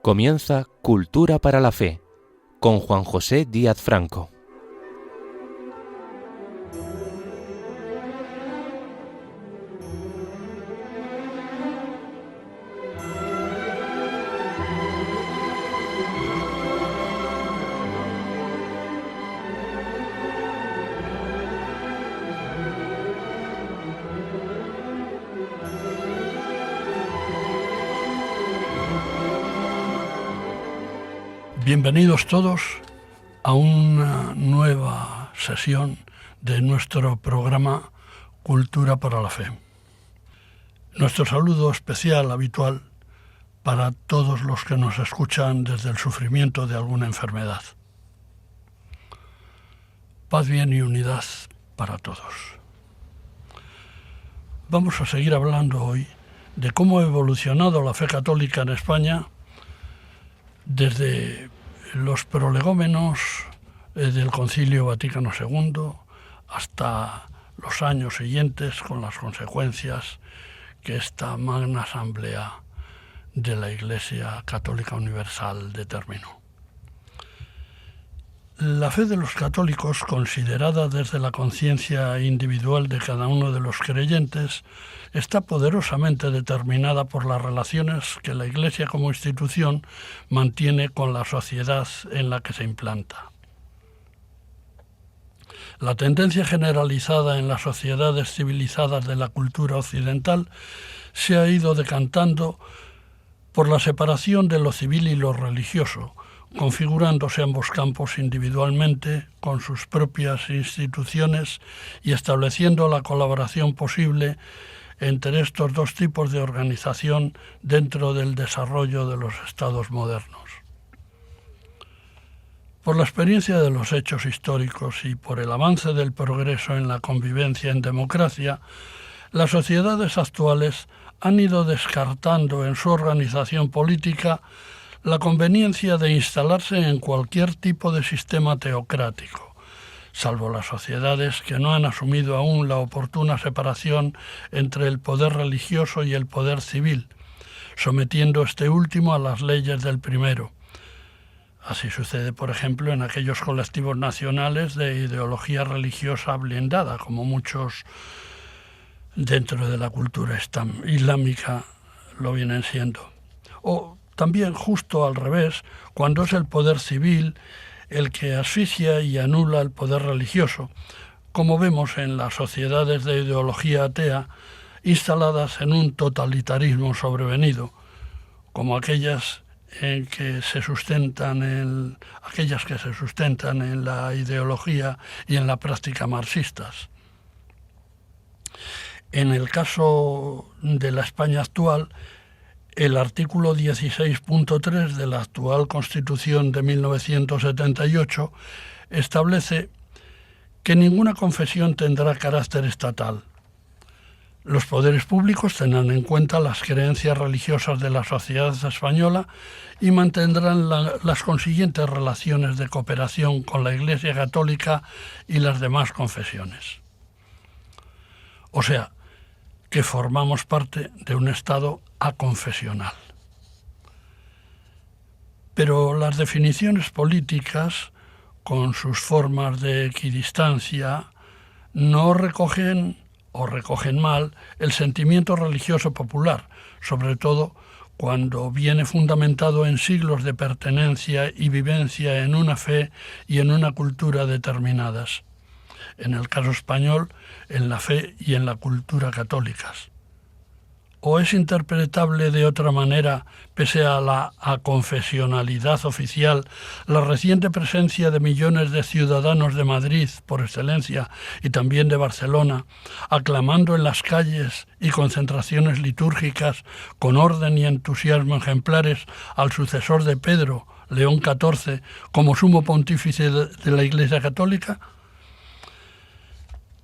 Comienza Cultura para la Fe, con Juan José Díaz Franco. Bienvenidos todos a una nueva sesión de nuestro programa Cultura para la Fe. Nuestro saludo especial habitual para todos los que nos escuchan desde el sufrimiento de alguna enfermedad. Paz, bien y unidad para todos. Vamos a seguir hablando hoy de cómo ha evolucionado la fe católica en España desde los prolegómenos del Concilio Vaticano II hasta los años siguientes, con las consecuencias que esta magna asamblea de la Iglesia Católica Universal determinó. La fe de los católicos, considerada desde la conciencia individual de cada uno de los creyentes, está poderosamente determinada por las relaciones que la Iglesia como institución mantiene con la sociedad en la que se implanta. La tendencia generalizada en las sociedades civilizadas de la cultura occidental se ha ido decantando por la separación de lo civil y lo religioso, configurándose ambos campos individualmente con sus propias instituciones y estableciendo la colaboración posible entre estos dos tipos de organización dentro del desarrollo de los estados modernos. Por la experiencia de los hechos históricos y por el avance del progreso en la convivencia en democracia, las sociedades actuales han ido descartando en su organización política la conveniencia de instalarse en cualquier tipo de sistema teocrático, salvo las sociedades que no han asumido aún la oportuna separación entre el poder religioso y el poder civil, sometiendo este último a las leyes del primero. Así sucede, por ejemplo, en aquellos colectivos nacionales de ideología religiosa blindada, como muchos dentro de la cultura islámica lo vienen siendo. O también justo al revés, cuando es el poder civil el que asfixia y anula el poder religioso, como vemos en las sociedades de ideología atea instaladas en un totalitarismo sobrevenido, como aquellas que se sustentan en la ideología y en la práctica marxistas. En el caso de la España actual, el artículo 16.3 de la actual Constitución de 1978 establece que ninguna confesión tendrá carácter estatal. Los poderes públicos tendrán en cuenta las creencias religiosas de la sociedad española y mantendrán las consiguientes relaciones de cooperación con la Iglesia Católica y las demás confesiones. O sea, que formamos parte de un Estado aconfesional. Pero las definiciones políticas, con sus formas de equidistancia, no recogen o recogen mal el sentimiento religioso popular, sobre todo cuando viene fundamentado en siglos de pertenencia y vivencia en una fe y en una cultura determinadas. En el caso español, en la fe y en la cultura católicas. ¿O es interpretable de otra manera, pese a la aconfesionalidad oficial, la reciente presencia de millones de ciudadanos de Madrid, por excelencia, y también de Barcelona, aclamando en las calles y concentraciones litúrgicas con orden y entusiasmo ejemplares al sucesor de Pedro, León XIV, como sumo pontífice de la Iglesia Católica?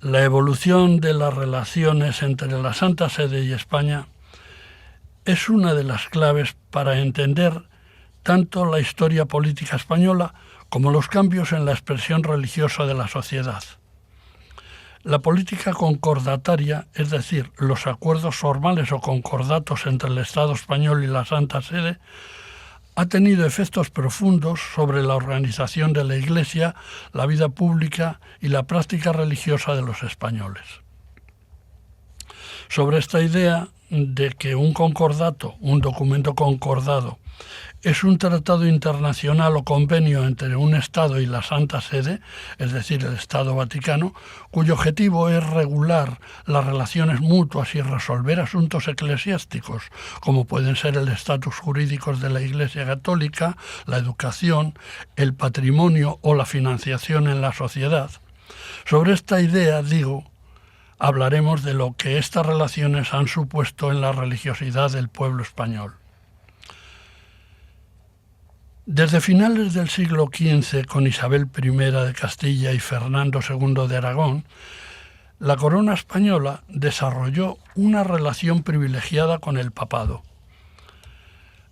La evolución de las relaciones entre la Santa Sede y España es una de las claves para entender tanto la historia política española como los cambios en la expresión religiosa de la sociedad. La política concordataria, es decir, los acuerdos formales o concordatos entre el Estado español y la Santa Sede, ha tenido efectos profundos sobre la organización de la Iglesia, la vida pública y la práctica religiosa de los españoles. Sobre esta idea de que un concordato, un documento concordado, es un tratado internacional o convenio entre un Estado y la Santa Sede, es decir, el Estado Vaticano, cuyo objetivo es regular las relaciones mutuas y resolver asuntos eclesiásticos, como pueden ser el estatus jurídico de la Iglesia Católica, la educación, el patrimonio o la financiación en la sociedad. Sobre esta idea, hablaremos de lo que estas relaciones han supuesto en la religiosidad del pueblo español. Desde finales del siglo XV, con Isabel I de Castilla y Fernando II de Aragón, la corona española desarrolló una relación privilegiada con el papado.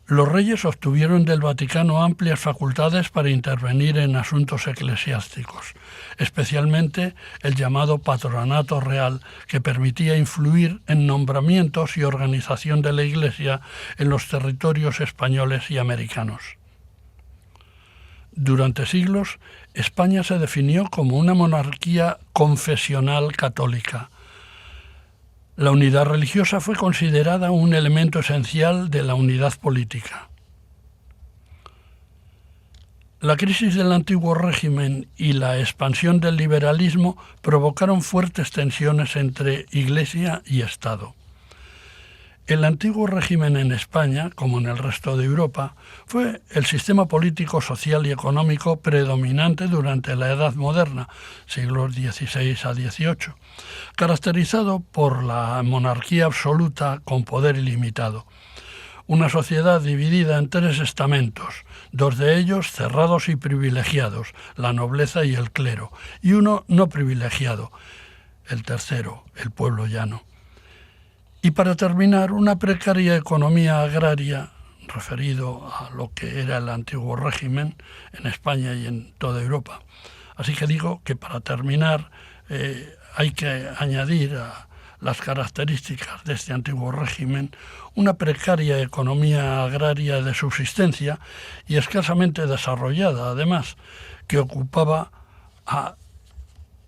Los reyes obtuvieron del Vaticano amplias facultades para intervenir en asuntos eclesiásticos, especialmente el llamado patronato real, que permitía influir en nombramientos y organización de la Iglesia en los territorios españoles y americanos. Durante siglos, España se definió como una monarquía confesional católica. La unidad religiosa fue considerada un elemento esencial de la unidad política. La crisis del antiguo régimen y la expansión del liberalismo provocaron fuertes tensiones entre Iglesia y Estado. El antiguo régimen en España, como en el resto de Europa, fue el sistema político, social y económico predominante durante la Edad Moderna, siglos XVI a XVIII, caracterizado por la monarquía absoluta con poder ilimitado. Una sociedad dividida en 3 estamentos, 2 de ellos cerrados y privilegiados, la nobleza y el clero, y uno no privilegiado, el tercero, el pueblo llano. Y para terminar, una precaria economía agraria, referido a lo que era el antiguo régimen en España y en toda Europa. Así que digo que para terminar hay que añadir a las características de este antiguo régimen una precaria economía agraria de subsistencia y escasamente desarrollada, además, que ocupaba a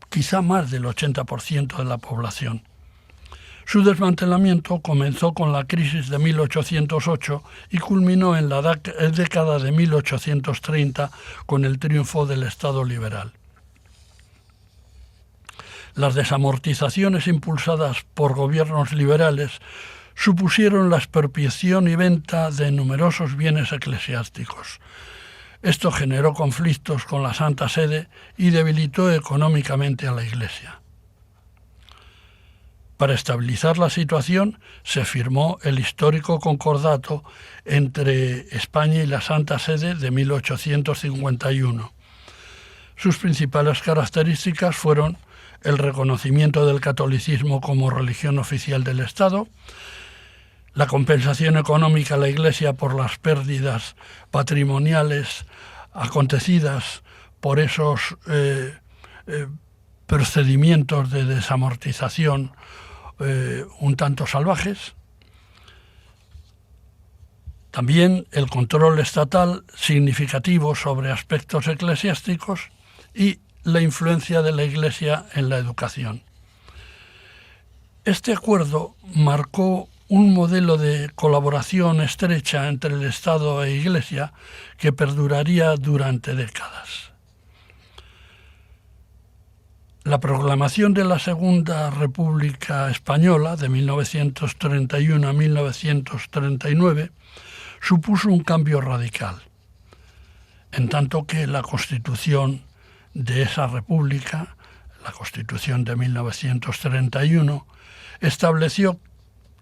quizá más del 80% de la población. Su desmantelamiento comenzó con la crisis de 1808 y culminó en la década de 1830 con el triunfo del Estado liberal. Las desamortizaciones impulsadas por gobiernos liberales supusieron la expropiación y venta de numerosos bienes eclesiásticos. Esto generó conflictos con la Santa Sede y debilitó económicamente a la Iglesia. Para estabilizar la situación, se firmó el histórico concordato entre España y la Santa Sede de 1851. Sus principales características fueron el reconocimiento del catolicismo como religión oficial del Estado, la compensación económica a la Iglesia por las pérdidas patrimoniales acontecidas por esos procedimientos de desamortización un tanto salvajes. También el control estatal significativo sobre aspectos eclesiásticos y la influencia de la Iglesia en la educación. Este acuerdo marcó un modelo de colaboración estrecha entre el Estado e Iglesia que perduraría durante décadas. La proclamación de la Segunda República Española de 1931 a 1939 supuso un cambio radical, en tanto que la Constitución de esa República, la Constitución de 1931, estableció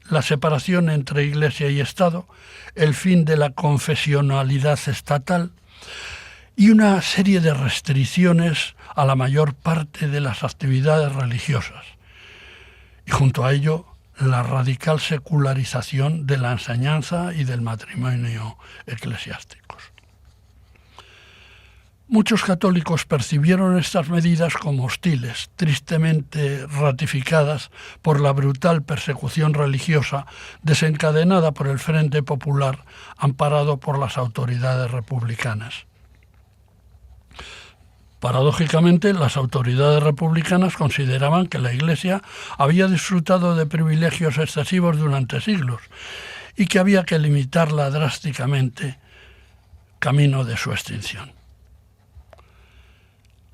la separación entre Iglesia y Estado, el fin de la confesionalidad estatal y una serie de restricciones a la mayor parte de las actividades religiosas, y junto a ello la radical secularización de la enseñanza y del matrimonio eclesiásticos. Muchos católicos percibieron estas medidas como hostiles, tristemente ratificadas por la brutal persecución religiosa desencadenada por el Frente Popular, amparado por las autoridades republicanas. Paradójicamente, las autoridades republicanas consideraban que la Iglesia había disfrutado de privilegios excesivos durante siglos y que había que limitarla drásticamente, camino de su extinción.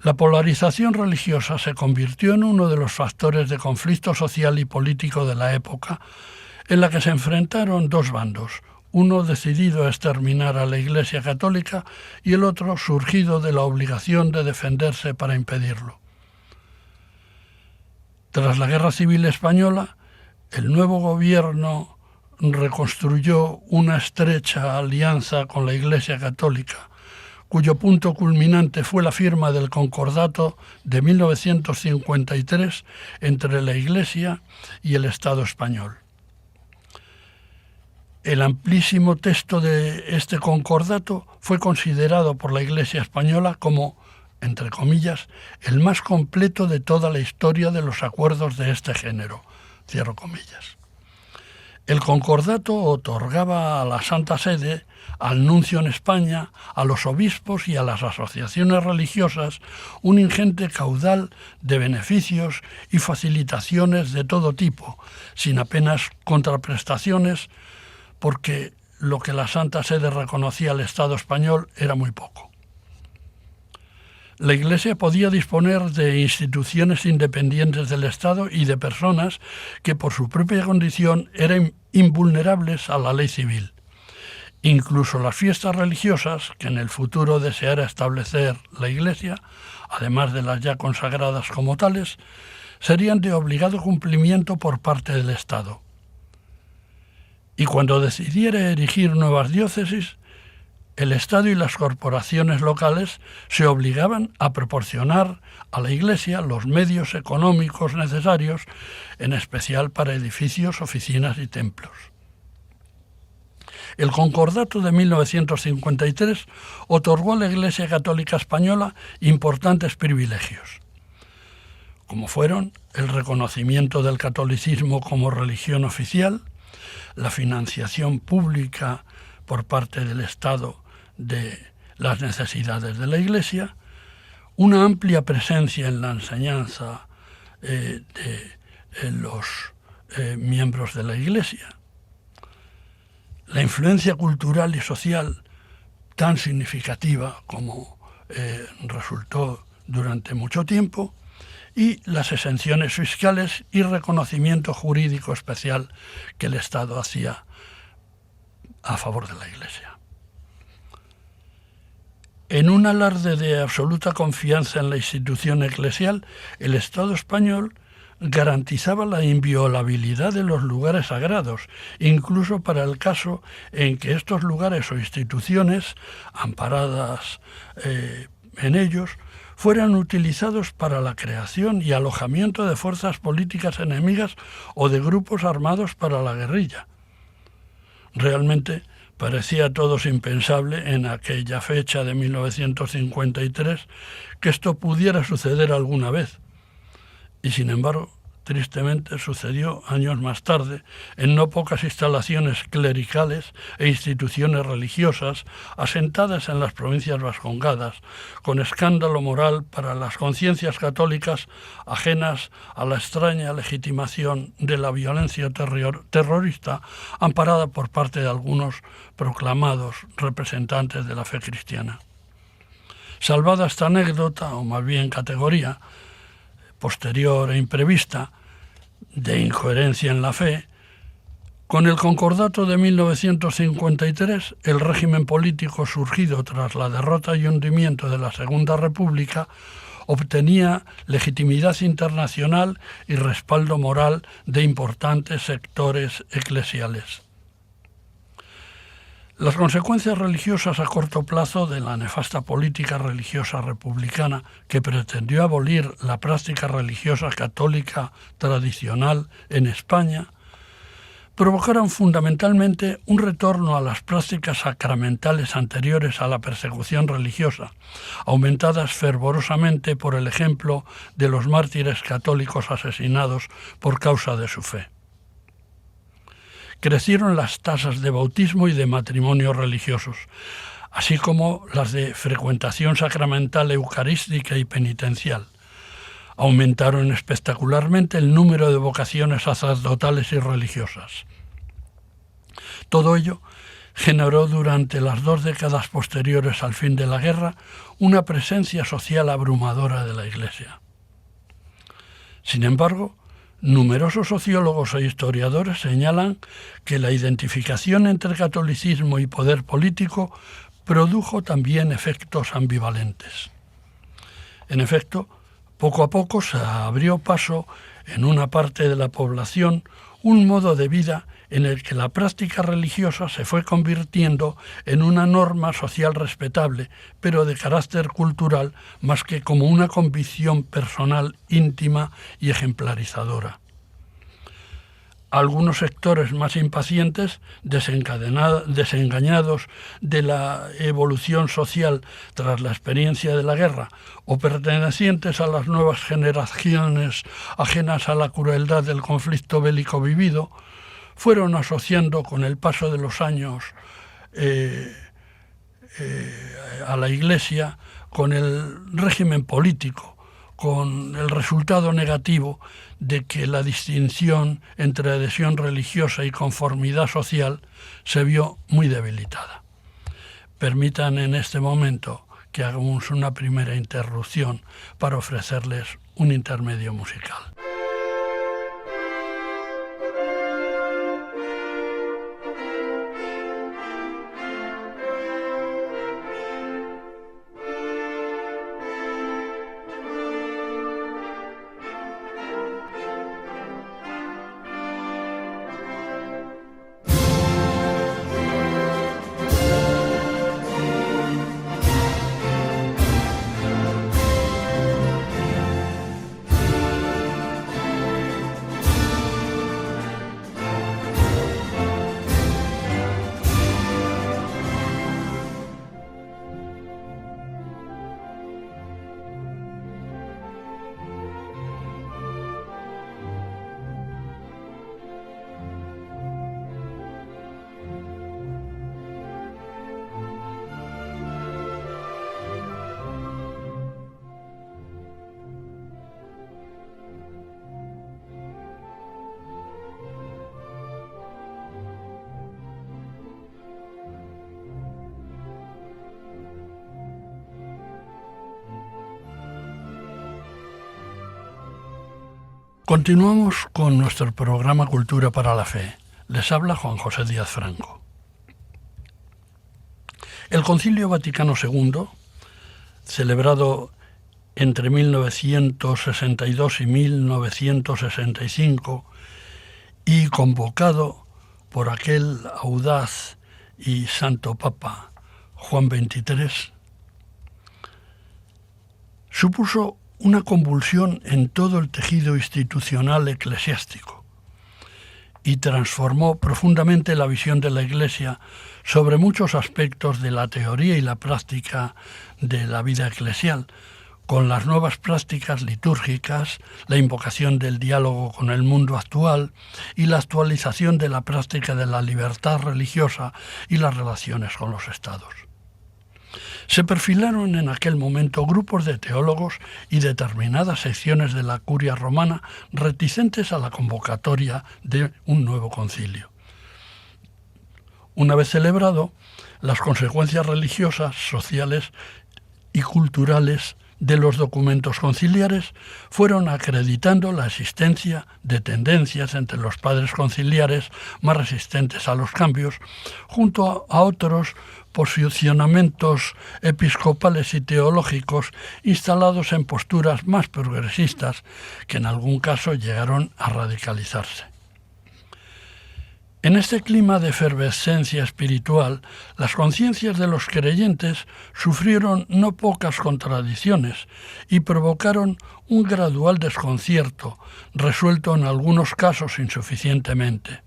La polarización religiosa se convirtió en uno de los factores de conflicto social y político de la época, en la que se enfrentaron dos bandos, uno decidido a exterminar a la Iglesia católica y el otro surgido de la obligación de defenderse para impedirlo. Tras la Guerra Civil Española, el nuevo gobierno reconstruyó una estrecha alianza con la Iglesia católica, cuyo punto culminante fue la firma del Concordato de 1953 entre la Iglesia y el Estado español. El amplísimo texto de este concordato fue considerado por la Iglesia española como, entre comillas, el más completo de toda la historia de los acuerdos de este género, cierro comillas. El concordato otorgaba a la Santa Sede, al nuncio en España, a los obispos y a las asociaciones religiosas un ingente caudal de beneficios y facilitaciones de todo tipo, sin apenas contraprestaciones, porque lo que la Santa Sede reconocía al Estado español era muy poco. La Iglesia podía disponer de instituciones independientes del Estado y de personas que por su propia condición eran invulnerables a la ley civil. Incluso las fiestas religiosas que en el futuro deseara establecer la Iglesia, además de las ya consagradas como tales, serían de obligado cumplimiento por parte del Estado. Y cuando decidiera erigir nuevas diócesis, el Estado y las corporaciones locales se obligaban a proporcionar a la Iglesia los medios económicos necesarios, en especial para edificios, oficinas y templos. El Concordato de 1953 otorgó a la Iglesia Católica Española importantes privilegios, como fueron el reconocimiento del catolicismo como religión oficial, la financiación pública por parte del Estado de las necesidades de la Iglesia, una amplia presencia en la enseñanza de los miembros de la Iglesia, la influencia cultural y social tan significativa como resultó durante mucho tiempo, y las exenciones fiscales y reconocimiento jurídico especial que el Estado hacía a favor de la Iglesia. En un alarde de absoluta confianza en la institución eclesial, el Estado español garantizaba la inviolabilidad de los lugares sagrados, incluso para el caso en que estos lugares o instituciones, amparadas en ellos, fueran utilizados para la creación y alojamiento de fuerzas políticas enemigas o de grupos armados para la guerrilla. Realmente parecía a todos impensable en aquella fecha de 1953 que esto pudiera suceder alguna vez. Y sin embargo, tristemente sucedió años más tarde en no pocas instalaciones clericales e instituciones religiosas asentadas en las provincias vascongadas, con escándalo moral para las conciencias católicas ajenas a la extraña legitimación de la violencia terrorista amparada por parte de algunos proclamados representantes de la fe cristiana. Salvada esta anécdota, o más bien categoría, posterior e imprevista, de incoherencia en la fe, con el Concordato de 1953, el régimen político surgido tras la derrota y hundimiento de la Segunda República obtenía legitimidad internacional y respaldo moral de importantes sectores eclesiales. Las consecuencias religiosas a corto plazo de la nefasta política religiosa republicana que pretendió abolir la práctica religiosa católica tradicional en España provocaron fundamentalmente un retorno a las prácticas sacramentales anteriores a la persecución religiosa, aumentadas fervorosamente por el ejemplo de los mártires católicos asesinados por causa de su fe. Crecieron las tasas de bautismo y de matrimonio religiosos, así como las de frecuentación sacramental eucarística y penitencial. Aumentaron espectacularmente el número de vocaciones sacerdotales y religiosas. Todo ello generó durante las 2 décadas posteriores al fin de la guerra una presencia social abrumadora de la Iglesia. Sin embargo, numerosos sociólogos e historiadores señalan que la identificación entre catolicismo y poder político produjo también efectos ambivalentes. En efecto, poco a poco se abrió paso en una parte de la población un modo de vida en el que la práctica religiosa se fue convirtiendo en una norma social respetable, pero de carácter cultural más que como una convicción personal íntima y ejemplarizadora. Algunos sectores más impacientes, desengañados de la evolución social tras la experiencia de la guerra o pertenecientes a las nuevas generaciones ajenas a la crueldad del conflicto bélico vivido, fueron asociando con el paso de los años a la Iglesia con el régimen político, con el resultado negativo de que la distinción entre adhesión religiosa y conformidad social se vio muy debilitada. Permitan en este momento que hagamos una primera interrupción para ofrecerles un intermedio musical. Continuamos con nuestro programa Cultura para la Fe. Les habla Juan José Díaz Franco. El Concilio Vaticano II, celebrado entre 1962 y 1965 y convocado por aquel audaz y santo Papa Juan XXIII, supuso una convulsión en todo el tejido institucional eclesiástico y transformó profundamente la visión de la Iglesia sobre muchos aspectos de la teoría y la práctica de la vida eclesial, con las nuevas prácticas litúrgicas, la invocación del diálogo con el mundo actual y la actualización de la práctica de la libertad religiosa y las relaciones con los estados. Se perfilaron en aquel momento grupos de teólogos y determinadas secciones de la curia romana reticentes a la convocatoria de un nuevo concilio. Una vez celebrado, las consecuencias religiosas, sociales y culturales de los documentos conciliares fueron acreditando la existencia de tendencias entre los padres conciliares más resistentes a los cambios, junto a otros posicionamientos episcopales y teológicos instalados en posturas más progresistas que en algún caso llegaron a radicalizarse. En este clima de efervescencia espiritual, las conciencias de los creyentes sufrieron no pocas contradicciones y provocaron un gradual desconcierto, resuelto en algunos casos insuficientemente.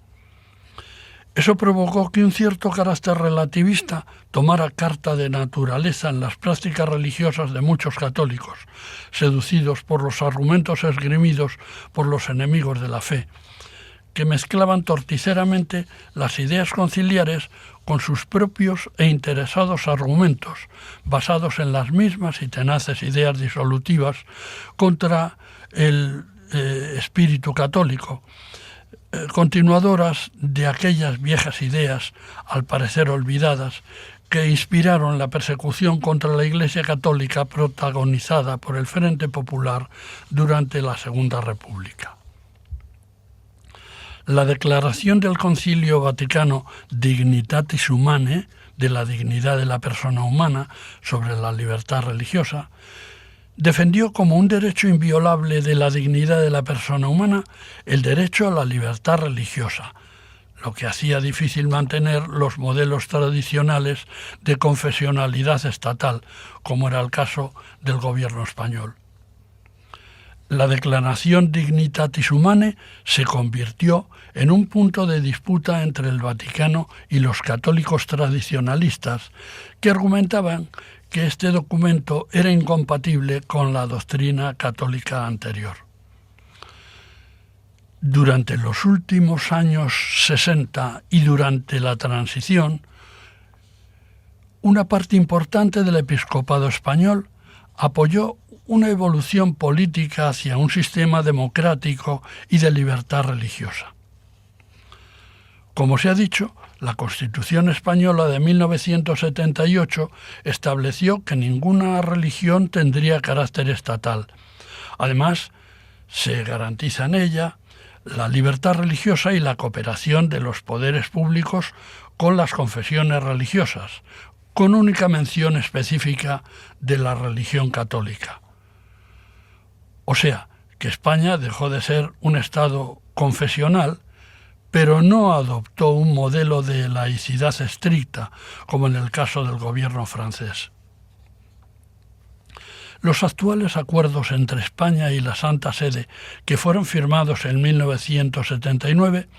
Eso provocó que un cierto carácter relativista tomara carta de naturaleza en las prácticas religiosas de muchos católicos, seducidos por los argumentos esgrimidos por los enemigos de la fe, que mezclaban torticeramente las ideas conciliares con sus propios e interesados argumentos, basados en las mismas y tenaces ideas disolutivas contra el espíritu católico, continuadoras de aquellas viejas ideas, al parecer olvidadas, que inspiraron la persecución contra la Iglesia Católica protagonizada por el Frente Popular durante la Segunda República. La declaración del Concilio Vaticano Dignitatis Humanae, de la dignidad de la persona humana, sobre la libertad religiosa, defendió como un derecho inviolable de la dignidad de la persona humana el derecho a la libertad religiosa, lo que hacía difícil mantener los modelos tradicionales de confesionalidad estatal, como era el caso del gobierno español. La declaración Dignitatis Humanae se convirtió en un punto de disputa entre el Vaticano y los católicos tradicionalistas, que argumentaban que este documento era incompatible con la doctrina católica anterior. Durante los últimos años 60 y durante la transición, una parte importante del episcopado español apoyó una evolución política hacia un sistema democrático y de libertad religiosa. Como se ha dicho, la Constitución española de 1978 estableció que ninguna religión tendría carácter estatal. Además, se garantiza en ella la libertad religiosa y la cooperación de los poderes públicos con las confesiones religiosas, con única mención específica de la religión católica. O sea, que España dejó de ser un Estado confesional, pero no adoptó un modelo de laicidad estricta, como en el caso del gobierno francés. Los actuales acuerdos entre España y la Santa Sede, que fueron firmados en 1979,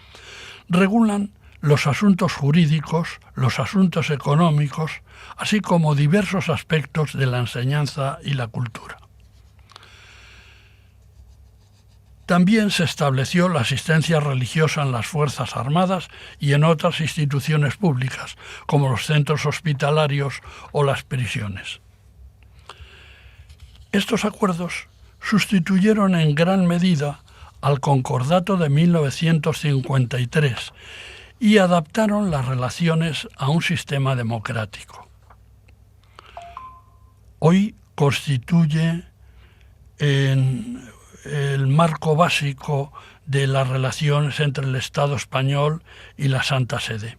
regulan los asuntos jurídicos, los asuntos económicos, así como diversos aspectos de la enseñanza y la cultura. También se estableció la asistencia religiosa en las Fuerzas Armadas y en otras instituciones públicas, como los centros hospitalarios o las prisiones. Estos acuerdos sustituyeron en gran medida al Concordato de 1953 y adaptaron las relaciones a un sistema democrático. Hoy constituye el marco básico de las relaciones entre el Estado español y la Santa Sede.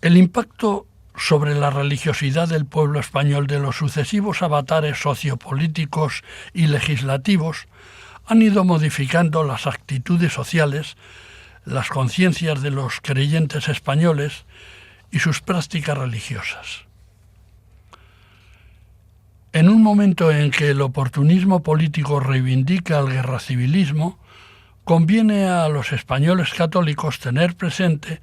El impacto sobre la religiosidad del pueblo español de los sucesivos avatares sociopolíticos y legislativos han ido modificando las actitudes sociales, las conciencias de los creyentes españoles y sus prácticas religiosas. En un momento en que el oportunismo político reivindica el guerracivilismo, conviene a los españoles católicos tener presente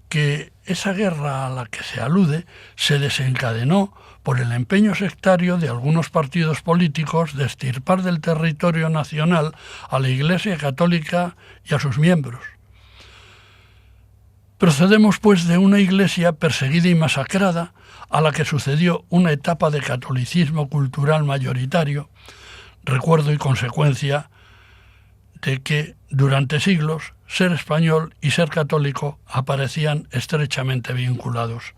que esa guerra a la que se alude se desencadenó por el empeño sectario de algunos partidos políticos de extirpar del territorio nacional a la Iglesia Católica y a sus miembros. Procedemos, pues, de una Iglesia perseguida y masacrada, a la que sucedió una etapa de catolicismo cultural mayoritario, recuerdo y consecuencia de que durante siglos ser español y ser católico aparecían estrechamente vinculados.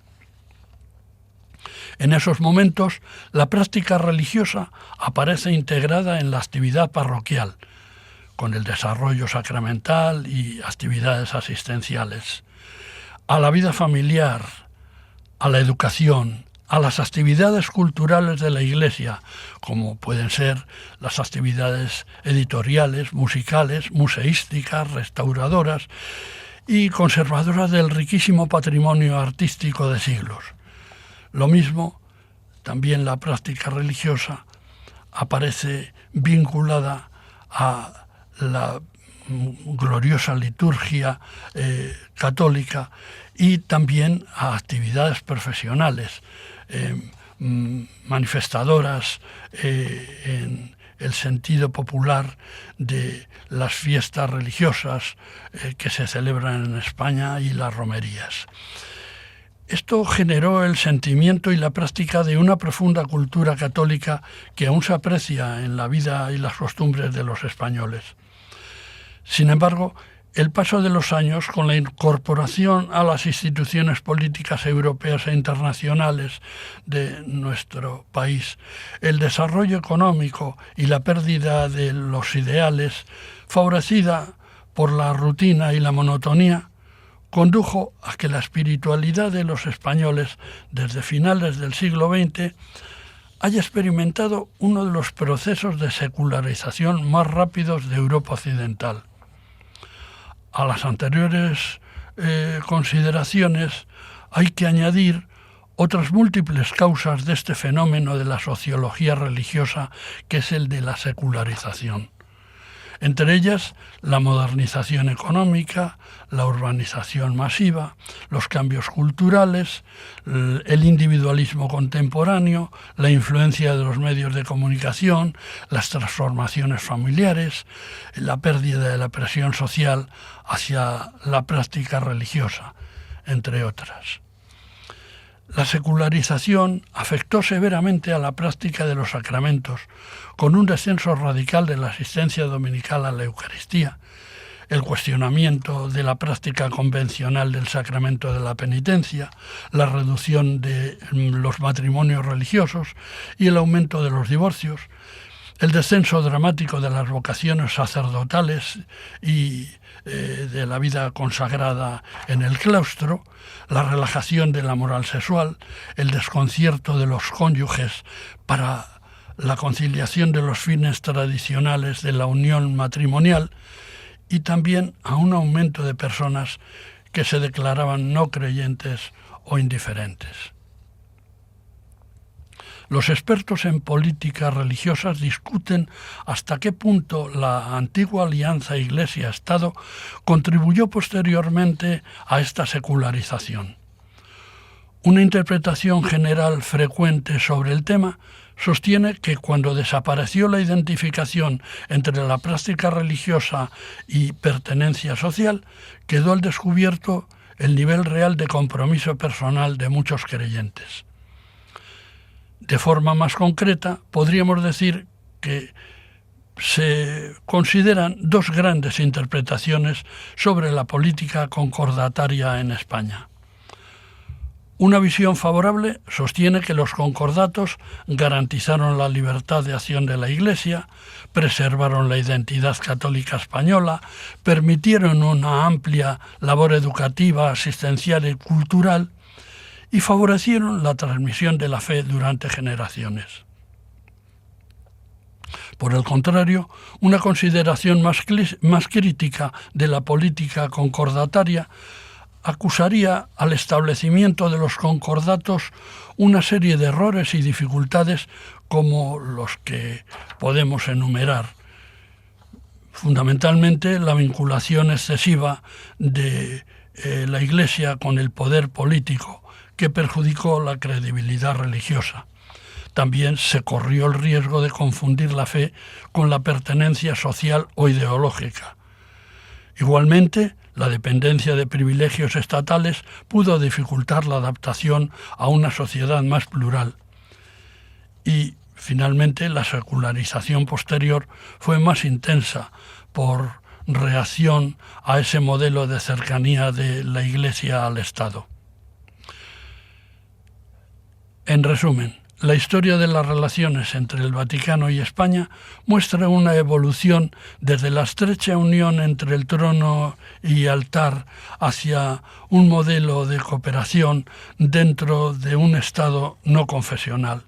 En esos momentos, la práctica religiosa aparece integrada en la actividad parroquial, con el desarrollo sacramental y actividades asistenciales, a la vida familiar, a la educación, a las actividades culturales de la Iglesia, como pueden ser las actividades editoriales, musicales, museísticas, restauradoras y conservadoras del riquísimo patrimonio artístico de siglos. Lo mismo, también la práctica religiosa aparece vinculada a la gloriosa liturgia católica y también a actividades profesionales, manifestadoras en el sentido popular de las fiestas religiosas que se celebran en España y las romerías. Esto generó el sentimiento y la práctica de una profunda cultura católica que aún se aprecia en la vida y las costumbres de los españoles. Sin embargo, el paso de los años, con la incorporación a las instituciones políticas europeas e internacionales de nuestro país, el desarrollo económico y la pérdida de los ideales, favorecida por la rutina y la monotonía, condujo a que la espiritualidad de los españoles desde finales del siglo XX haya experimentado uno de los procesos de secularización más rápidos de Europa occidental. A las anteriores consideraciones hay que añadir otras múltiples causas de este fenómeno de la sociología religiosa, que es el de la secularización. Entre ellas, la modernización económica, la urbanización masiva, los cambios culturales, el individualismo contemporáneo, la influencia de los medios de comunicación, las transformaciones familiares, la pérdida de la presión social hacia la práctica religiosa, entre otras. La secularización afectó severamente a la práctica de los sacramentos, con un descenso radical de la asistencia dominical a la Eucaristía, el cuestionamiento de la práctica convencional del sacramento de la penitencia, la reducción de los matrimonios religiosos y el aumento de los divorcios, el descenso dramático de las vocaciones sacerdotales y de la vida consagrada en el claustro, la relajación de la moral sexual, el desconcierto de los cónyuges para la conciliación de los fines tradicionales de la unión matrimonial y también a un aumento de personas que se declaraban no creyentes o indiferentes. Los expertos en políticas religiosas discuten hasta qué punto la antigua alianza Iglesia-Estado contribuyó posteriormente a esta secularización. Una interpretación general frecuente sobre el tema sostiene que cuando desapareció la identificación entre la práctica religiosa y pertenencia social, quedó al descubierto el nivel real de compromiso personal de muchos creyentes. De forma más concreta, podríamos decir que se consideran dos grandes interpretaciones sobre la política concordataria en España. Una visión favorable sostiene que los concordatos garantizaron la libertad de acción de la Iglesia, preservaron la identidad católica española, permitieron una amplia labor educativa, asistencial y cultural, y favorecieron la transmisión de la fe durante generaciones. Por el contrario, una consideración más crítica de la política concordataria acusaría al establecimiento de los concordatos una serie de errores y dificultades como los que podemos enumerar. Fundamentalmente, la vinculación excesiva de la Iglesia con el poder político, que perjudicó la credibilidad religiosa. También se corrió el riesgo de confundir la fe con la pertenencia social o ideológica. Igualmente, la dependencia de privilegios estatales pudo dificultar la adaptación a una sociedad más plural. Y, finalmente, la secularización posterior fue más intensa por reacción a ese modelo de cercanía de la Iglesia al Estado. En resumen, la historia de las relaciones entre el Vaticano y España muestra una evolución desde la estrecha unión entre el trono y altar hacia un modelo de cooperación dentro de un Estado no confesional.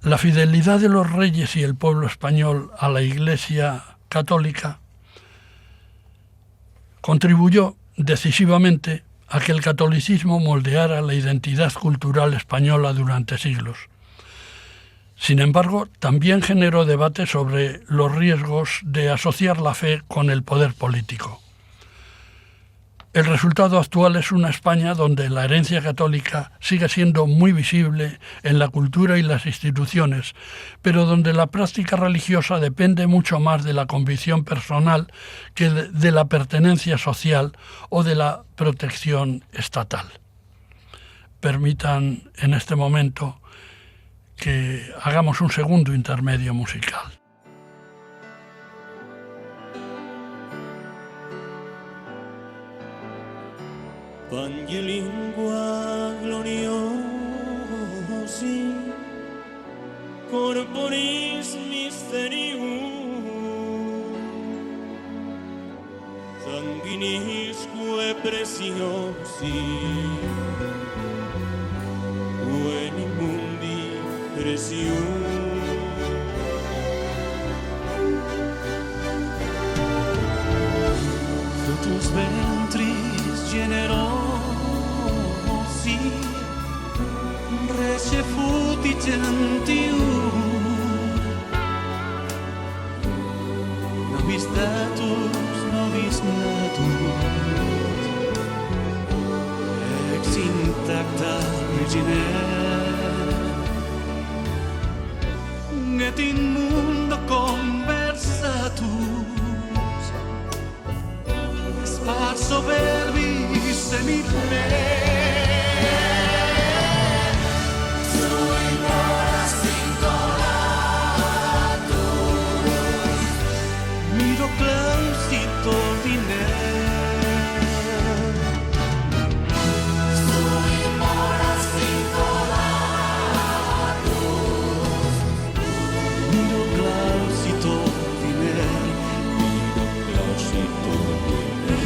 La fidelidad de los reyes y el pueblo español a la Iglesia católica contribuyó decisivamente a que el catolicismo moldeara la identidad cultural española durante siglos. Sin embargo, también generó debate sobre los riesgos de asociar la fe con el poder político. El resultado actual es una España donde la herencia católica sigue siendo muy visible en la cultura y las instituciones, pero donde la práctica religiosa depende mucho más de la convicción personal que de la pertenencia social o de la protección estatal. Permitan en este momento que hagamos un segundo intermedio musical. Pangelingua gloriosi corporis mysterium sanguinisque preciosi veni mundi precium fructus ventris generosi recefuti gentium nobis natus ex intacta virgine et in mundo conversatus sparso verbis semine sui moras vincolatus miro clausito ordine sui moras vincolatus miro clausito ordine miro clausito ordine.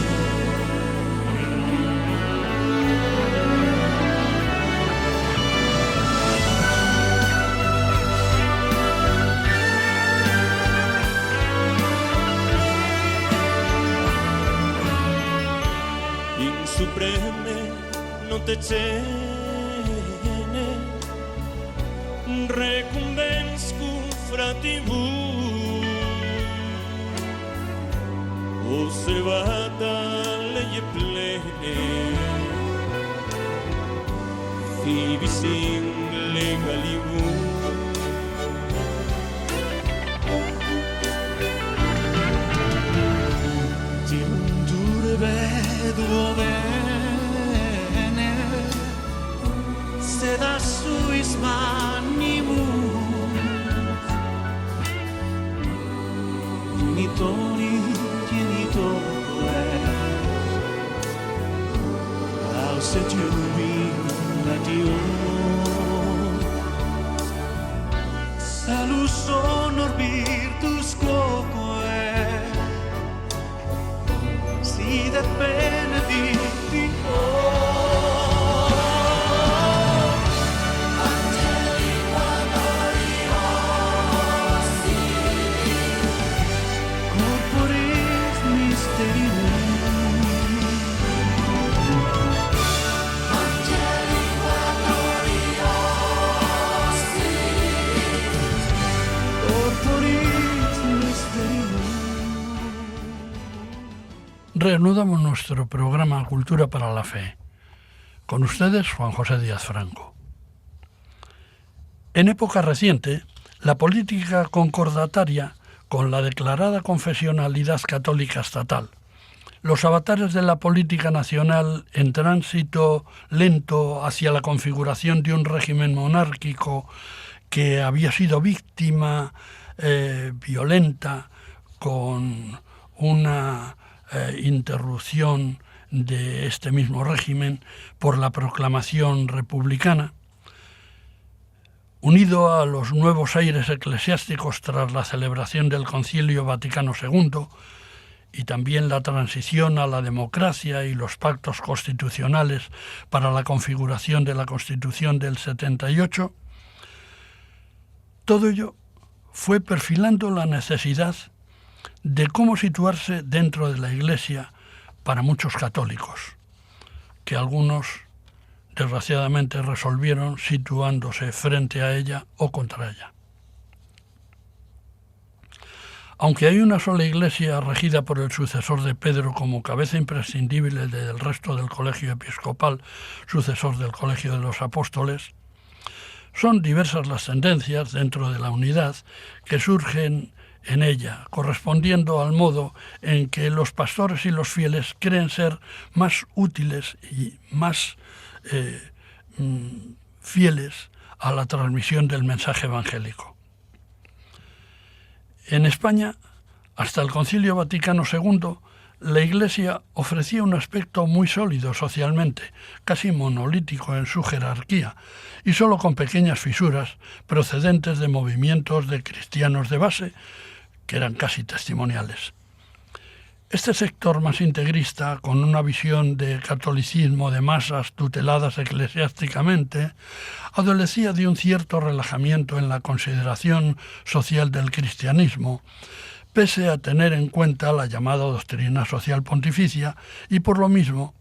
Supreme non te cene recumbens cum fratibus osservata lei plene fivis in legalibus Timdure veduo bene sed a suis manimus genitori genitore auset jubilatio salus honor virtus quoque si de benedictio Angelingua gloriosi corporis mysterium Angelingua gloriosi corporis mysterium. Reanudamos nuestro programa Cultura para la Fe. Con ustedes, Juan José Díaz Franco. En época reciente, la política concordataria con la declarada confesionalidad católica estatal, los avatares de la política nacional en tránsito lento hacia la configuración de un régimen monárquico que había sido víctima violenta con una interrupción de este mismo régimen por la proclamación republicana, unido a los nuevos aires eclesiásticos tras la celebración del Concilio Vaticano II y también la transición a la democracia y los pactos constitucionales para la configuración de la Constitución del 78, todo ello fue perfilando la necesidad de cómo situarse dentro de la Iglesia para muchos católicos, que algunos desgraciadamente resolvieron situándose frente a ella o contra ella. Aunque hay una sola iglesia regida por el sucesor de Pedro como cabeza imprescindible del resto del colegio episcopal, sucesor del colegio de los apóstoles, son diversas las tendencias dentro de la unidad que surgen en ella, correspondiendo al modo en que los pastores y los fieles creen ser más útiles y más fieles a la transmisión del mensaje evangélico. En España, hasta el Concilio Vaticano II, la Iglesia ofrecía un aspecto muy sólido socialmente, casi monolítico en su jerarquía, y solo con pequeñas fisuras procedentes de movimientos de cristianos de base, que eran casi testimoniales. Este sector más integrista, con una visión de catolicismo de masas tuteladas eclesiásticamente, adolecía de un cierto relajamiento en la consideración social del cristianismo, pese a tener en cuenta la llamada doctrina social pontificia, y por lo mismo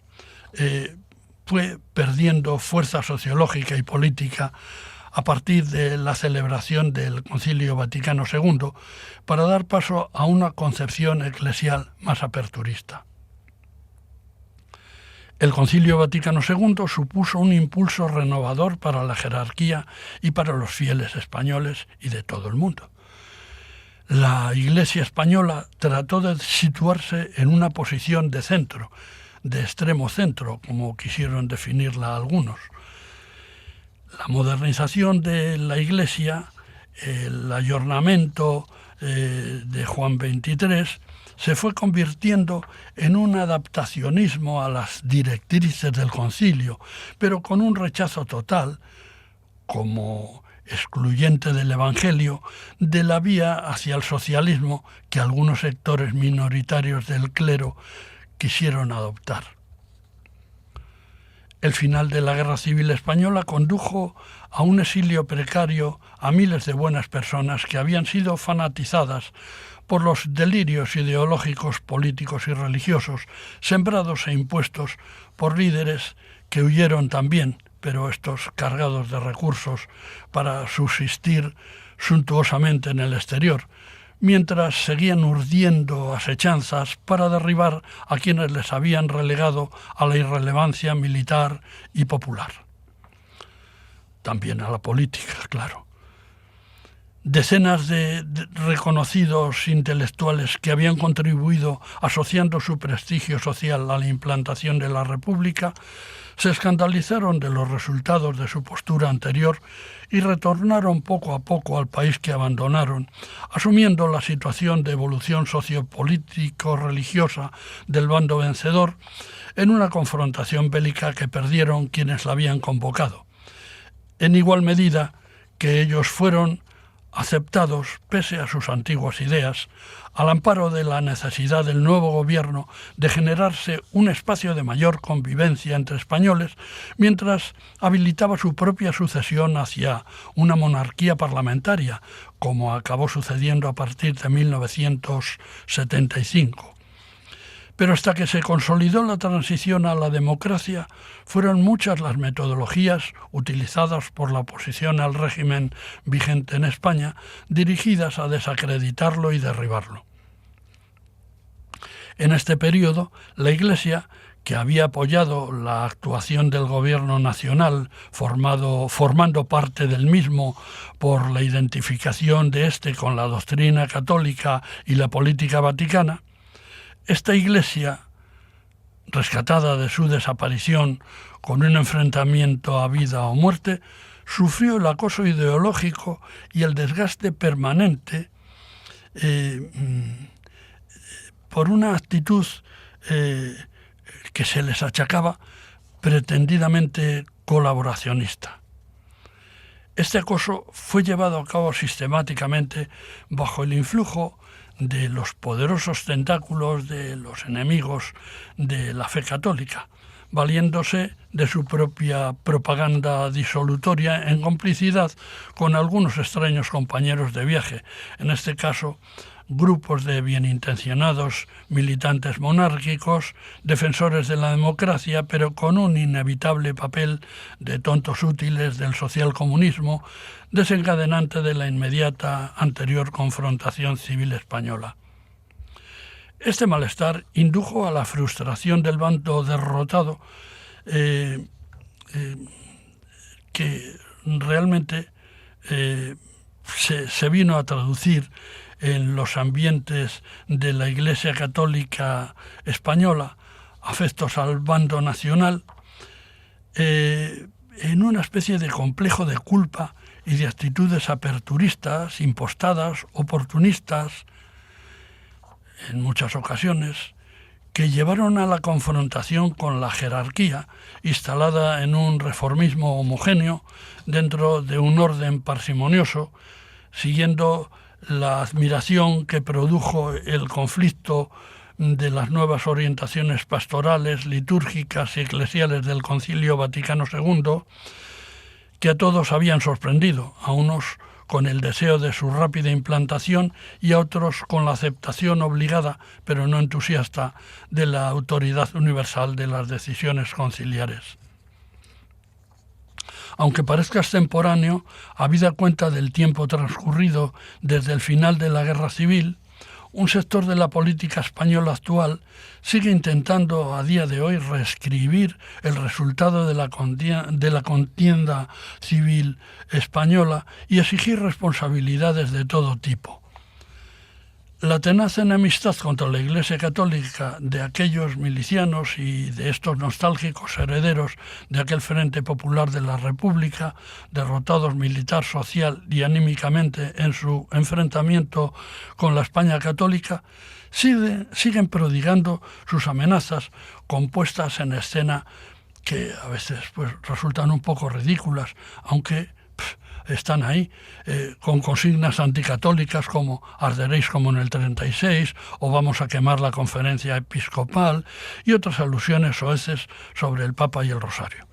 fue perdiendo fuerza sociológica y política a partir de la celebración del Concilio Vaticano II, para dar paso a una concepción eclesial más aperturista. El Concilio Vaticano II supuso un impulso renovador para la jerarquía y para los fieles españoles y de todo el mundo. La Iglesia española trató de situarse en una posición de centro, de extremo centro, como quisieron definirla algunos. La modernización de la Iglesia, el ayornamiento de Juan XXIII, se fue convirtiendo en un adaptacionismo a las directrices del concilio, pero con un rechazo total, como excluyente del Evangelio, de la vía hacia el socialismo que algunos sectores minoritarios del clero quisieron adoptar. El final de la Guerra Civil Española condujo a un exilio precario a miles de buenas personas que habían sido fanatizadas por los delirios ideológicos, políticos y religiosos, sembrados e impuestos por líderes que huyeron también, pero estos cargados de recursos para subsistir suntuosamente en el exterior, mientras seguían urdiendo asechanzas para derribar a quienes les habían relegado a la irrelevancia militar y popular. También a la política, claro. Decenas de reconocidos intelectuales que habían contribuido asociando su prestigio social a la implantación de la República se escandalizaron de los resultados de su postura anterior y retornaron poco a poco al país que abandonaron, asumiendo la situación de evolución sociopolítico-religiosa del bando vencedor en una confrontación bélica que perdieron quienes la habían convocado. En igual medida que ellos fueron aceptados, pese a sus antiguas ideas, al amparo de la necesidad del nuevo gobierno de generarse un espacio de mayor convivencia entre españoles, mientras habilitaba su propia sucesión hacia una monarquía parlamentaria, como acabó sucediendo a partir de 1975. Pero hasta que se consolidó la transición a la democracia, fueron muchas las metodologías utilizadas por la oposición al régimen vigente en España, dirigidas a desacreditarlo y derribarlo. En este periodo, la Iglesia, que había apoyado la actuación del gobierno nacional, formando parte del mismo por la identificación de éste con la doctrina católica y la política vaticana, esta Iglesia, rescatada de su desaparición con un enfrentamiento a vida o muerte, sufrió el acoso ideológico y el desgaste permanente por una actitud que se les achacaba pretendidamente colaboracionista. Este acoso fue llevado a cabo sistemáticamente bajo el influjo de los poderosos tentáculos de los enemigos de la fe católica, valiéndose de su propia propaganda disolutoria en complicidad con algunos extraños compañeros de viaje, en este caso grupos de bienintencionados militantes monárquicos, defensores de la democracia, pero con un inevitable papel de tontos útiles del socialcomunismo, desencadenante de la inmediata anterior confrontación civil española. Este malestar indujo a la frustración del bando derrotado, que realmente se vino a traducir en los ambientes de la Iglesia Católica Española, afectos al bando nacional, en una especie de complejo de culpa y de actitudes aperturistas, impostadas, oportunistas, en muchas ocasiones, que llevaron a la confrontación con la jerarquía instalada en un reformismo homogéneo dentro de un orden parsimonioso, siguiendo la admiración que produjo el conflicto de las nuevas orientaciones pastorales, litúrgicas y eclesiales del Concilio Vaticano II, que a todos habían sorprendido, a unos con el deseo de su rápida implantación y a otros con la aceptación obligada, pero no entusiasta, de la autoridad universal de las decisiones conciliares. Aunque parezca extemporáneo, habida cuenta del tiempo transcurrido desde el final de la Guerra Civil, un sector de la política española actual sigue intentando a día de hoy reescribir el resultado de la contienda civil española y exigir responsabilidades de todo tipo. La tenaz enemistad contra la Iglesia Católica de aquellos milicianos y de estos nostálgicos herederos de aquel Frente Popular de la República, derrotados militar, social y anímicamente en su enfrentamiento con la España católica, siguen prodigando sus amenazas con puestas en escena que a veces resultan un poco ridículas, aunque están ahí, con consignas anticatólicas como arderéis como en el 36 o vamos a quemar la conferencia episcopal y otras alusiones soeces sobre el Papa y el Rosario.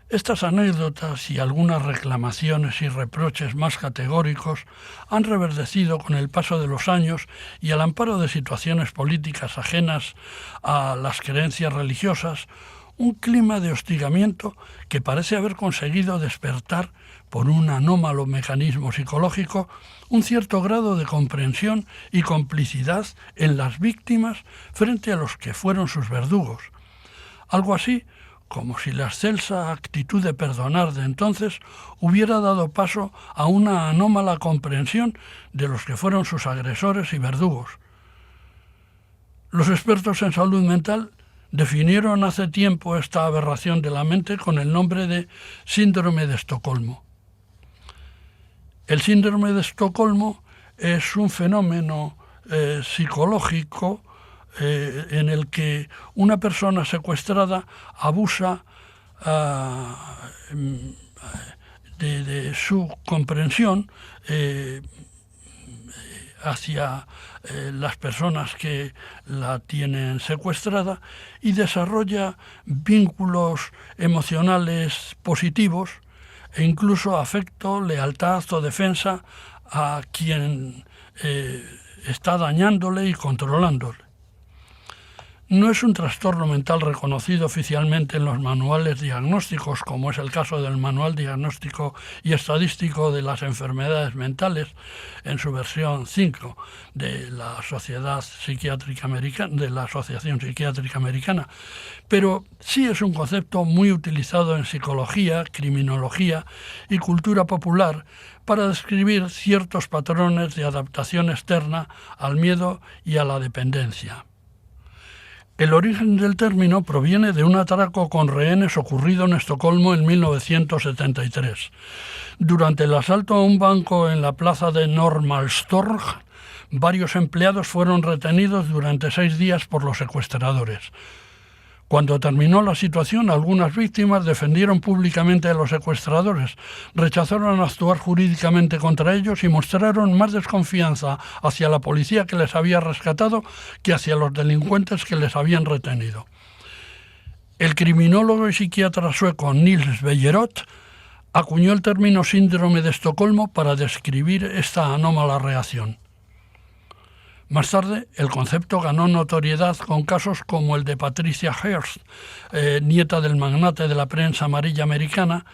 Estas anécdotas y algunas reclamaciones y reproches más categóricos han reverdecido con el paso de los años y al amparo de situaciones políticas ajenas a las creencias religiosas, un clima de hostigamiento que parece haber conseguido despertar por un anómalo mecanismo psicológico un cierto grado de comprensión y complicidad en las víctimas frente a los que fueron sus verdugos. Algo así como si la excelsa actitud de perdonar de entonces hubiera dado paso a una anómala comprensión de los que fueron sus agresores y verdugos. Los expertos en salud mental definieron hace tiempo esta aberración de la mente con el nombre de síndrome de Estocolmo. El síndrome de Estocolmo es un fenómeno psicológico en el que una persona secuestrada abusa de su comprensión hacia las personas que la tienen secuestrada y desarrolla vínculos emocionales positivos e incluso afecto, lealtad o defensa a quien está dañándole y controlándole. No es un trastorno mental reconocido oficialmente en los manuales diagnósticos, como es el caso del Manual Diagnóstico y Estadístico de las Enfermedades Mentales, en su versión 5 de la Sociedad Psiquiátrica Americana, de la Asociación Psiquiátrica Americana, pero sí es un concepto muy utilizado en psicología, criminología y cultura popular para describir ciertos patrones de adaptación externa al miedo y a la dependencia. El origen del término proviene de un atraco con rehenes ocurrido en Estocolmo en 1973. Durante el asalto a un banco en la plaza de Norrmalmstorg, varios empleados fueron retenidos durante 6 días por los secuestradores. Cuando terminó la situación, algunas víctimas defendieron públicamente a los secuestradores, rechazaron actuar jurídicamente contra ellos y mostraron más desconfianza hacia la policía que les había rescatado que hacia los delincuentes que les habían retenido. El criminólogo y psiquiatra sueco Nils Bejerot acuñó el término síndrome de Estocolmo para describir esta anómala reacción. Más tarde, el concepto ganó notoriedad con casos como el de Patricia Hearst, nieta del magnate de la prensa amarilla americana,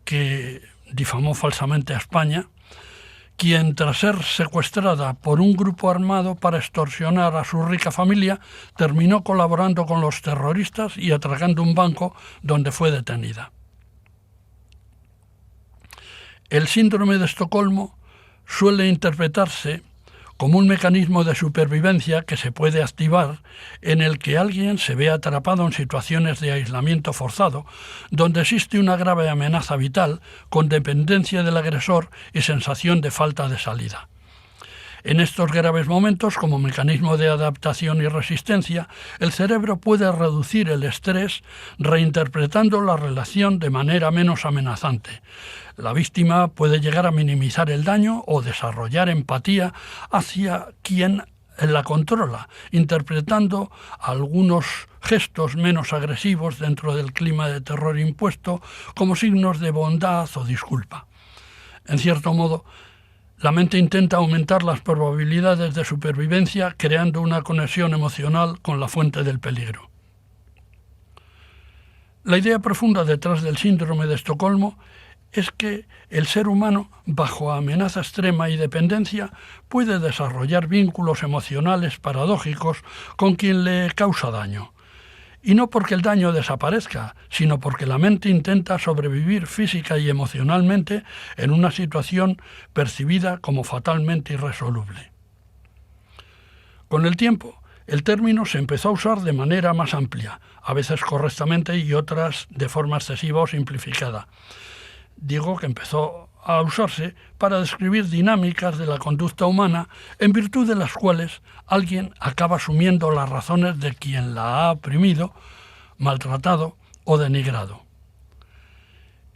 que difamó falsamente a España, quien, tras ser secuestrada por un grupo armado para extorsionar a su rica familia, terminó colaborando con los terroristas y atracando un banco donde fue detenida. El síndrome de Estocolmo suele interpretarse como un mecanismo de supervivencia que se puede activar en el que alguien se ve atrapado en situaciones de aislamiento forzado, donde existe una grave amenaza vital con dependencia del agresor y sensación de falta de salida. En estos graves momentos, como mecanismo de adaptación y resistencia, el cerebro puede reducir el estrés reinterpretando la relación de manera menos amenazante. La víctima puede llegar a minimizar el daño o desarrollar empatía hacia quien la controla, interpretando algunos gestos menos agresivos dentro del clima de terror impuesto como signos de bondad o disculpa. En cierto modo, la mente intenta aumentar las probabilidades de supervivencia creando una conexión emocional con la fuente del peligro. La idea profunda detrás del síndrome de Estocolmo es que el ser humano, bajo amenaza extrema y dependencia, puede desarrollar vínculos emocionales paradójicos con quien le causa daño. Y no porque el daño desaparezca, sino porque la mente intenta sobrevivir física y emocionalmente en una situación percibida como fatalmente irresoluble. Con el tiempo, el término se empezó a usar de manera más amplia, a veces correctamente y otras de forma excesiva o simplificada. Digo que empezó a usarse para describir dinámicas de la conducta humana en virtud de las cuales alguien acaba asumiendo las razones de quien la ha oprimido, maltratado o denigrado.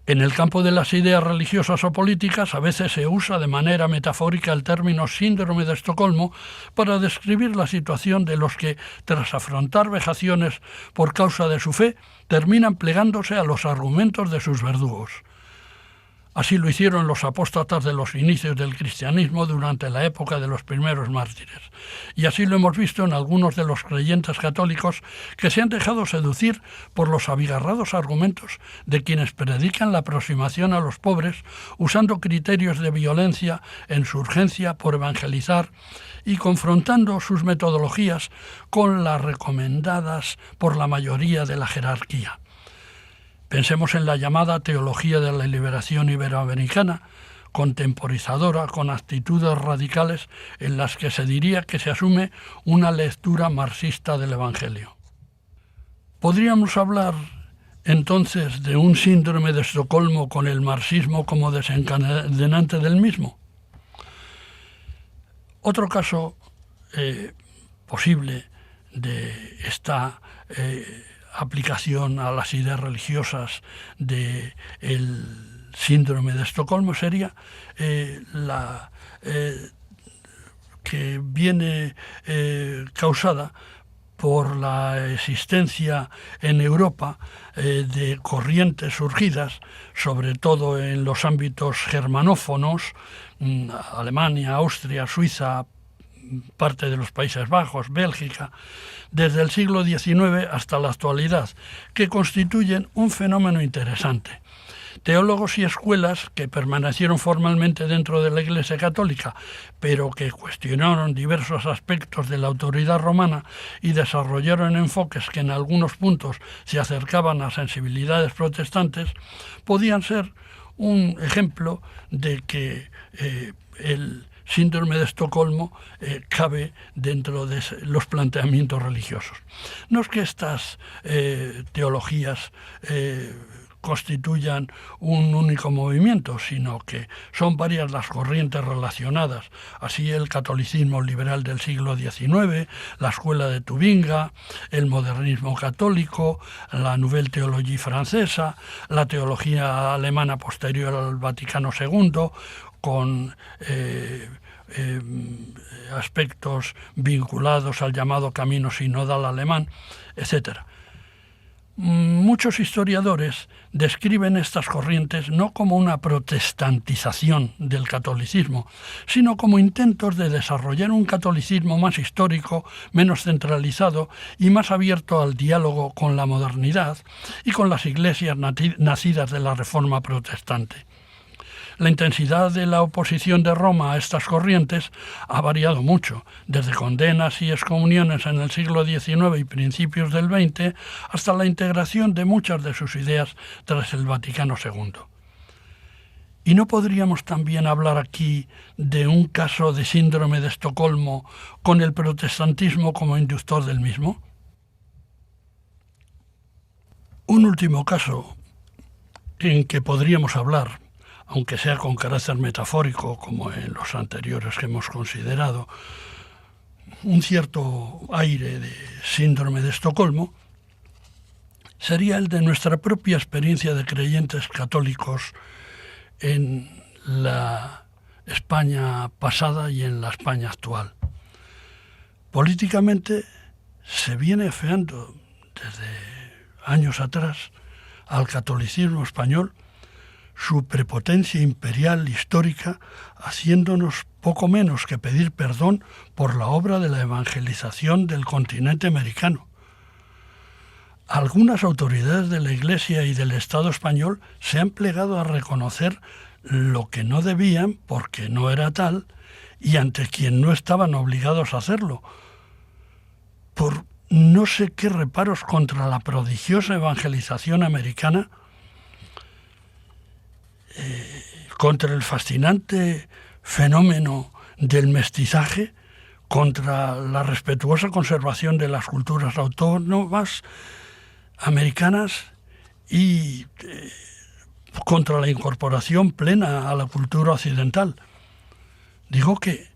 En el campo de las ideas religiosas o políticas a veces se usa de manera metafórica el término síndrome de Estocolmo para describir la situación de los que, tras afrontar vejaciones por causa de su fe, terminan plegándose a los argumentos de sus verdugos. Así lo hicieron los apóstatas de los inicios del cristianismo durante la época de los primeros mártires. Y así lo hemos visto en algunos de los creyentes católicos que se han dejado seducir por los abigarrados argumentos de quienes predican la aproximación a los pobres usando criterios de violencia en su urgencia por evangelizar y confrontando sus metodologías con las recomendadas por la mayoría de la jerarquía. Pensemos en la llamada teología de la liberación iberoamericana, contemporizadora, con actitudes radicales en las que se diría que se asume una lectura marxista del Evangelio. ¿Podríamos hablar entonces de un síndrome de Estocolmo con el marxismo como desencadenante del mismo? Otro caso posible de esta aplicación a las ideas religiosas del síndrome de Estocolmo sería la que viene causada por la existencia en Europa de corrientes surgidas, sobre todo en los ámbitos germanófonos, Alemania, Austria, Suiza, parte de los Países Bajos, Bélgica, desde el siglo XIX hasta la actualidad, que constituyen un fenómeno interesante. Teólogos y escuelas que permanecieron formalmente dentro de la Iglesia Católica, pero que cuestionaron diversos aspectos de la autoridad romana y desarrollaron enfoques que en algunos puntos se acercaban a sensibilidades protestantes, podían ser un ejemplo de que el síndrome de Estocolmo cabe dentro de los planteamientos religiosos. No es que estas teologías constituyan un único movimiento, sino que son varias las corrientes relacionadas. Así el catolicismo liberal del siglo XIX, la escuela de Tubinga, el modernismo católico, la Nouvelle Théologie francesa, la teología alemana posterior al Vaticano II, con aspectos vinculados al llamado camino sinodal alemán, etc. Muchos historiadores describen estas corrientes no como una protestantización del catolicismo, sino como intentos de desarrollar un catolicismo más histórico, menos centralizado y más abierto al diálogo con la modernidad y con las iglesias nacidas de la Reforma protestante. La intensidad de la oposición de Roma a estas corrientes ha variado mucho, desde condenas y excomuniones en el siglo XIX y principios del XX hasta la integración de muchas de sus ideas tras el Vaticano II. ¿Y no podríamos también hablar aquí de un caso de síndrome de Estocolmo con el protestantismo como inductor del mismo? Un último caso en que podríamos hablar, aunque sea con carácter metafórico, como en los anteriores que hemos considerado, un cierto aire de síndrome de Estocolmo, sería el de nuestra propia experiencia de creyentes católicos en la España pasada y en la España actual. Políticamente se viene afeando desde años atrás al catolicismo español su prepotencia imperial histórica, haciéndonos poco menos que pedir perdón por la obra de la evangelización del continente americano. Algunas autoridades de la Iglesia y del Estado español se han plegado a reconocer lo que no debían porque no era tal y ante quien no estaban obligados a hacerlo, por no sé qué reparos contra la prodigiosa evangelización americana, contra el fascinante fenómeno del mestizaje, contra la respetuosa conservación de las culturas autónomas americanas y contra la incorporación plena a la cultura occidental. Digo que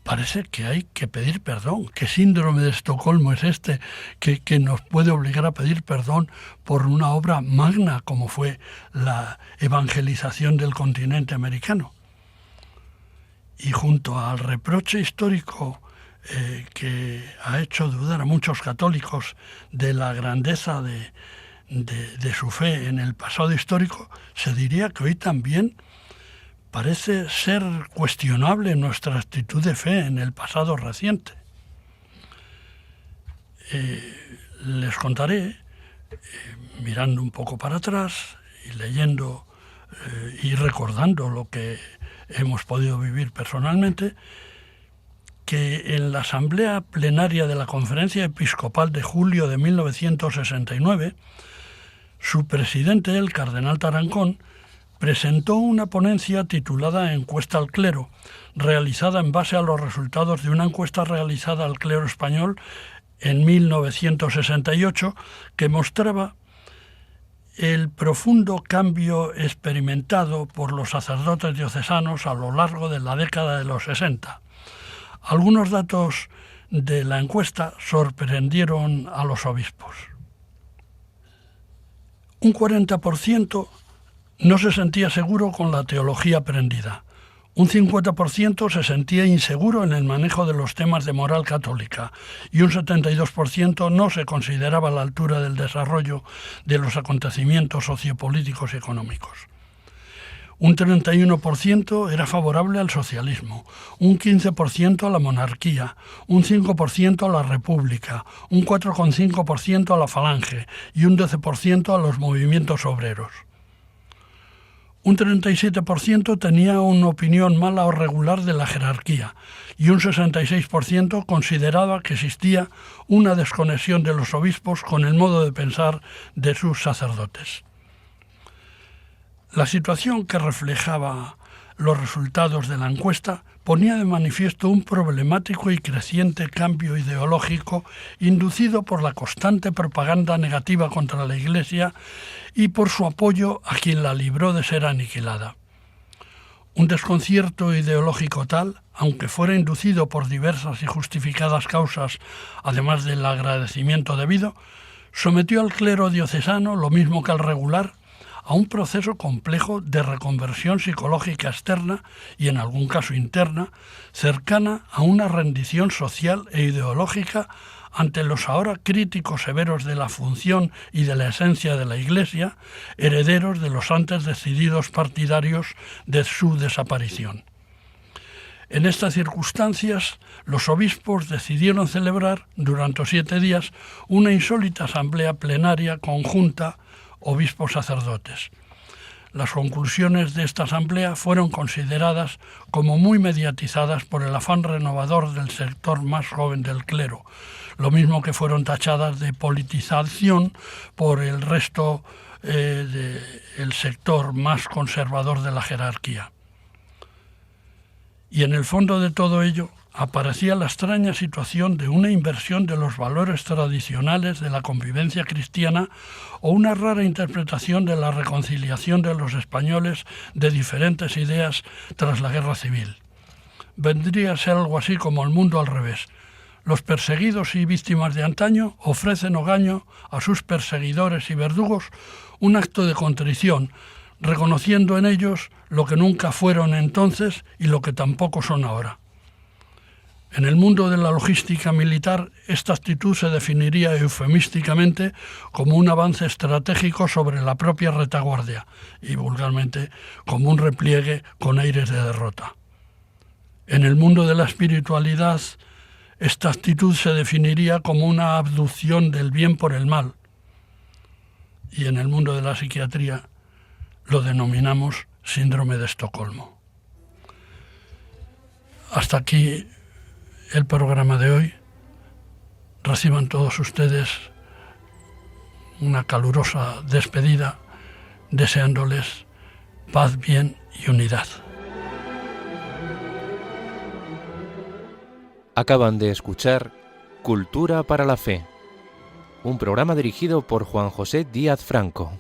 parece que hay que pedir perdón. ¿Qué síndrome de Estocolmo es este que nos puede obligar a pedir perdón por una obra magna como fue la evangelización del continente americano? Y junto al reproche histórico que ha hecho dudar a muchos católicos de la grandeza de su fe en el pasado histórico, se diría que hoy también parece ser cuestionable nuestra actitud de fe en el pasado reciente. Les contaré, mirando un poco para atrás y leyendo y recordando lo que hemos podido vivir personalmente, que en la Asamblea Plenaria de la Conferencia Episcopal de julio de 1969, su presidente, el cardenal Tarancón, presentó una ponencia titulada Encuesta al clero, realizada en base a los resultados de una encuesta realizada al clero español en 1968, que mostraba el profundo cambio experimentado por los sacerdotes diocesanos a lo largo de la década de los 60. Algunos datos de la encuesta sorprendieron a los obispos. Un 40% no se sentía seguro con la teología aprendida. Un 50% se sentía inseguro en el manejo de los temas de moral católica y un 72% no se consideraba a la altura del desarrollo de los acontecimientos sociopolíticos y económicos. Un 31% era favorable al socialismo, un 15% a la monarquía, un 5% a la república, un 4,5% a la falange y un 12% a los movimientos obreros. Un 37% tenía una opinión mala o regular de la jerarquía y un 66% consideraba que existía una desconexión de los obispos con el modo de pensar de sus sacerdotes. La situación que reflejaba los resultados de la encuesta ponía de manifiesto un problemático y creciente cambio ideológico inducido por la constante propaganda negativa contra la Iglesia y por su apoyo a quien la libró de ser aniquilada. Un desconcierto ideológico tal, aunque fuera inducido por diversas y justificadas causas, además del agradecimiento debido, sometió al clero diocesano, lo mismo que al regular, a un proceso complejo de reconversión psicológica externa y en algún caso interna, cercana a una rendición social e ideológica ante los ahora críticos severos de la función y de la esencia de la Iglesia, herederos de los antes decididos partidarios de su desaparición. En estas circunstancias, los obispos decidieron celebrar durante 7 días una insólita asamblea plenaria conjunta obispos-sacerdotes. Las conclusiones de esta asamblea fueron consideradas como muy mediatizadas por el afán renovador del sector más joven del clero, lo mismo que fueron tachadas de politización por el resto del sector más conservador de la jerarquía. Y en el fondo de todo ello aparecía la extraña situación de una inversión de los valores tradicionales de la convivencia cristiana o una rara interpretación de la reconciliación de los españoles de diferentes ideas tras la guerra civil. Vendría a ser algo así como el mundo al revés. Los perseguidos y víctimas de antaño ofrecen hogaño a sus perseguidores y verdugos un acto de contrición, reconociendo en ellos lo que nunca fueron entonces y lo que tampoco son ahora. En el mundo de la logística militar, esta actitud se definiría eufemísticamente como un avance estratégico sobre la propia retaguardia y vulgarmente como un repliegue con aires de derrota. En el mundo de la espiritualidad, esta actitud se definiría como una abducción del bien por el mal. Y en el mundo de la psiquiatría lo denominamos síndrome de Estocolmo. Hasta aquí el programa de hoy. Reciban todos ustedes una calurosa despedida, deseándoles paz, bien y unidad. Acaban de escuchar Cultura para la Fe, un programa dirigido por Juan José Díaz Franco.